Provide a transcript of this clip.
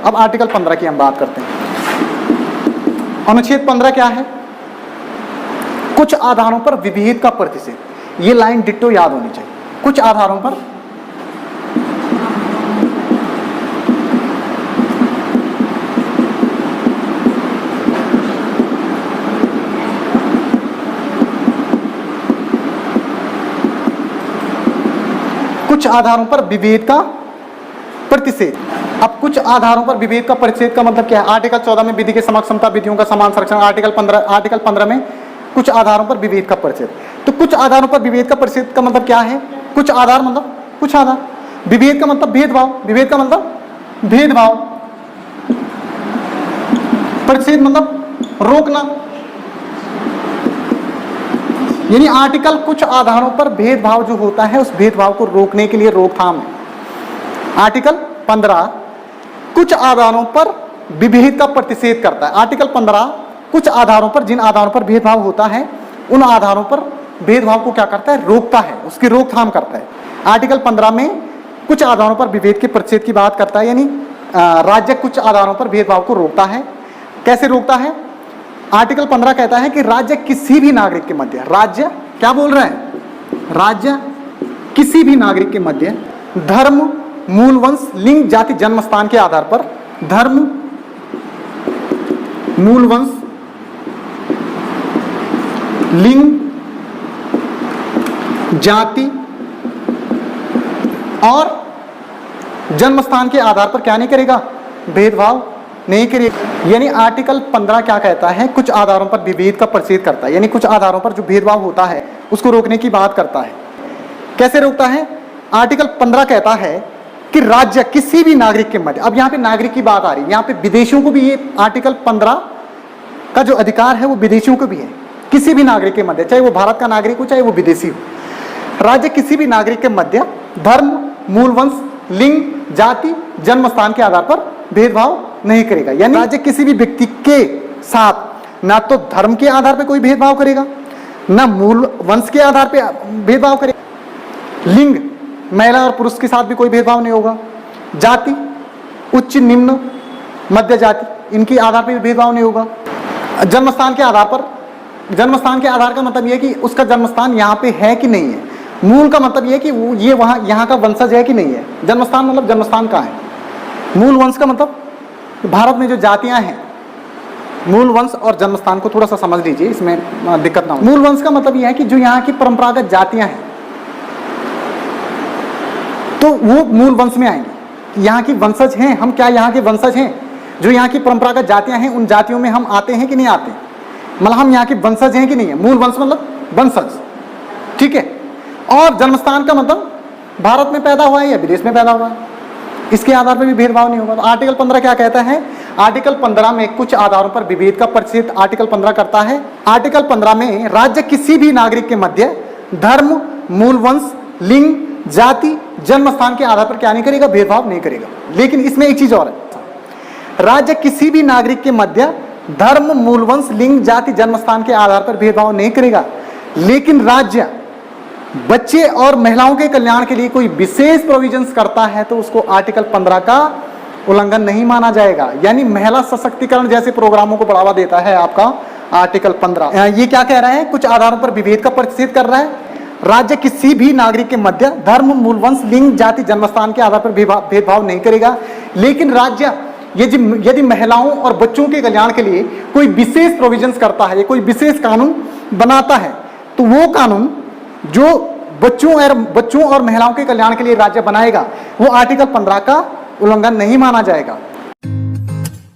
अब आर्टिकल 15 की हम बात करते हैं। अनुच्छेद 15 क्या है? कुछ आधारों पर विभेद का प्रतिषेध। ये लाइन डिट्टो याद होनी चाहिए। कुछ आधारों पर विभेद का प्रतिषेध। अब कुछ आधारों पर विभेद का प्रतिषेध का मतलब क्या है? आर्टिकल 14 में विधि के समक्ष समता विधियों का समान संरक्षण, आर्टिकल 15 में कुछ आधारों पर विभेद का प्रतिषेध। तो कुछ आधारों पर विभेद का प्रतिषेध का मतलब क्या है? कुछ आधार मतलब कुछ आधार, विभेद का मतलब भेदभाव, विभेद का मतलब भेदभाव, प्रतिषेध मतलब रोकना। यानी आर्टिकल कुछ आधारों पर भेदभाव जो होता है उस भेदभाव को रोकने के लिए रोकथाम है। आर्टिकल 15 कुछ आधारों पर विभेद का प्रतिषेध करता है। आर्टिकल 15 कुछ आधारों पर, जिन आधारों पर भेदभाव होता है उन आधारों पर भेदभाव को क्या करता है? रोकता है, उसकी रोकथाम करता है। आर्टिकल 15 में कुछ आधारों पर विभेद के प्रतिषेध की बात करता है, यानी राज्य कुछ आधारों पर भेदभाव को रोकता है। कैसे रोकता है? आर्टिकल 15 कहता है कि राज्य किसी भी नागरिक के मध्य, राज्य क्या बोल रहे हैं? राज्य किसी भी नागरिक के मध्य धर्म, मूल वंश, लिंग, जाति, जन्म स्थान के आधार पर, धर्म, मूल वंश, लिंग, जाति और जन्म स्थान के आधार पर क्या नहीं करेगा? भेदभाव नहीं करेगा। यानी आर्टिकल 15 क्या कहता है? कुछ आधारों पर विभेद का प्रतिषेध करता है, यानी कुछ आधारों पर जो भेदभाव होता है उसको रोकने की बात करता है। कैसे रोकता है? आर्टिकल 15 कहता है कि राज्य किसी भी नागरिक के मध्य, अब यहाँ पे नागरिक की बात आ रही है, यहाँ पे विदेशियों को भी ये आर्टिकल 15 का जो अधिकार है वो विदेशियों को भी है। किसी भी नागरिक के मध्य, चाहे वो भारत का नागरिक हो चाहे वो विदेशी हो, राज्य किसी भी नागरिक के मध्य धर्म, मूल वंश, लिंग, जाति, जन्म स्थान के आधार पर भेदभाव नहीं करेगा। यानी राज्य किसी भी व्यक्ति के साथ ना तो धर्म के आधार पर कोई भेदभाव करेगा, ना मूल वंश के आधार पर भेदभाव करेगा, लिंग महिला और पुरुष के साथ भी कोई भेदभाव नहीं होगा, जाति उच्च, निम्न, मध्य जाति इनके आधार पर भी भेदभाव नहीं होगा, जन्म स्थान के आधार पर, जन्म स्थान के आधार का मतलब यह है कि उसका जन्म स्थान यहाँ पे है कि नहीं है, मूल का मतलब यह है कि वो ये वहाँ यहाँ का वंशज है कि नहीं है, जन्म स्थान मतलब जन्म स्थान कहाँ है, मूल वंश का मतलब भारत में जो जातियाँ हैं, मूल वंश और जन्म स्थान को थोड़ा सा समझ लीजिए, इसमें दिक्कत ना हो। मूल वंश का मतलब यह है कि जो यहाँ की परंपरागत जातियाँ हैं तो वो मूल वंश में आएंगे। यहाँ की वंशज हैं हम, क्या यहाँ के वंशज हैं? जो यहाँ की परंपरागत जातियाँ हैं उन जातियों में हम आते हैं कि नहीं आते? मतलब हम यहाँ के वंशज हैं कि नहीं है? मूल वंश मतलब वंशज, ठीक है। और जन्मस्थान का मतलब भारत में पैदा हुआ है या विदेश में पैदा हुआ है, इसके आधार पर भी भेदभाव नहीं होगा। तो आर्टिकल 15 क्या कहता है? आर्टिकल 15 में कुछ आधारों पर विभेद का प्रतिषेध आर्टिकल 15 करता है। आर्टिकल 15 में राज्य किसी भी नागरिक के मध्य धर्म, मूल वंश, लिंग, जाति, जन्म स्थान के आधार पर क्या नहीं करेगा? भेदभाव नहीं करेगा। लेकिन इसमें एक चीज और है, राज्य किसी भी नागरिक के मध्य धर्म, मूल वंश, लिंग, जाति, जन्म स्थान के आधार पर भेदभाव नहीं करेगा, लेकिन राज्य बच्चे और महिलाओं के कल्याण के लिए कोई विशेष प्रोविजंस करता है तो उसको आर्टिकल 15 का उल्लंघन नहीं माना जाएगा। यानी महिला सशक्तिकरण जैसे प्रोग्रामों को बढ़ावा देता है आपका आर्टिकल 15। ये क्या कह रहा है? कुछ आधारों पर विभेद का प्रतिषेध कर रहा है। राज्य किसी भी नागरिक के मध्य धर्म, मूल वंश, लिंग, जाति, जन्मस्थान के आधार पर भेदभाव नहीं करेगा, लेकिन राज्य यदि महिलाओं और बच्चों के कल्याण के लिए कोई विशेष प्रोविजंस करता है, कोई विशेष कानून बनाता है, तो वो कानून जो बच्चों और महिलाओं के कल्याण के लिए राज्य बनाएगा वो आर्टिकल 15 का उल्लंघन नहीं माना जाएगा।